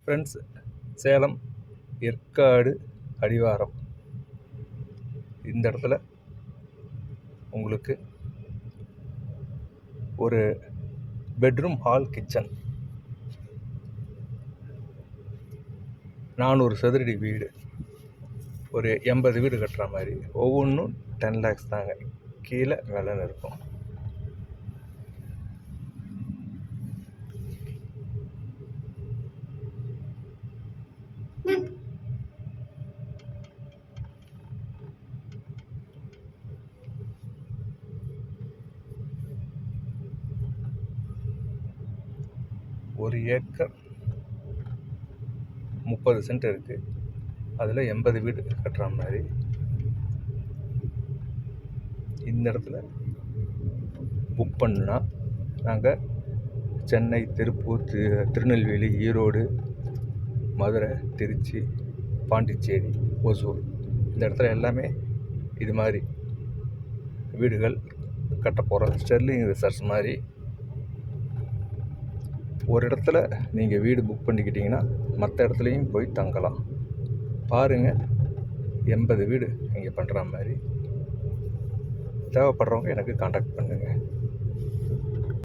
Friends, Salem Yercaud அடிவாரம் இந்த இடத்துல உங்களுக்கு ஒரு பெட்ரூம் ஹால் கிச்சன் 400 சதுரடி வீடு, ஒரு 80 வீடு கட்டுற மாதிரி. ஒவ்வொன்றும் 10 lakhs தாங்க. கீழே விலைன்னு இருக்கும். ஒரு ஏக்கர் 30 சென்ட் இருக்குது. அதில் 80 வீடு கட்டுற மாதிரி. இந்த இடத்துல புக் பண்ணா நாங்கள் சென்னை, திருப்பூர், திருநெல்வேலி, ஈரோடு, மதுரை, திருச்சி, பாண்டிச்சேரி, ஒசூர் இந்த இடத்துல எல்லாமே இது மாதிரி வீடுகள் கட்ட போகிறோம். ஸ்டெர்லிங் ரிசார்ட்ஸ் மாதிரி ஒரு இடத்துல நீங்கள் வீடு புக் பண்ணிக்கிட்டிங்கன்னா மற்ற இடத்துலையும் போய் தங்கலாம். பாருங்கள், 80 வீடு நீங்கள் பண்ணுற மாதிரி. தேவைப்படுறவங்க எனக்கு காண்டாக்ட் பண்ணுங்கள்.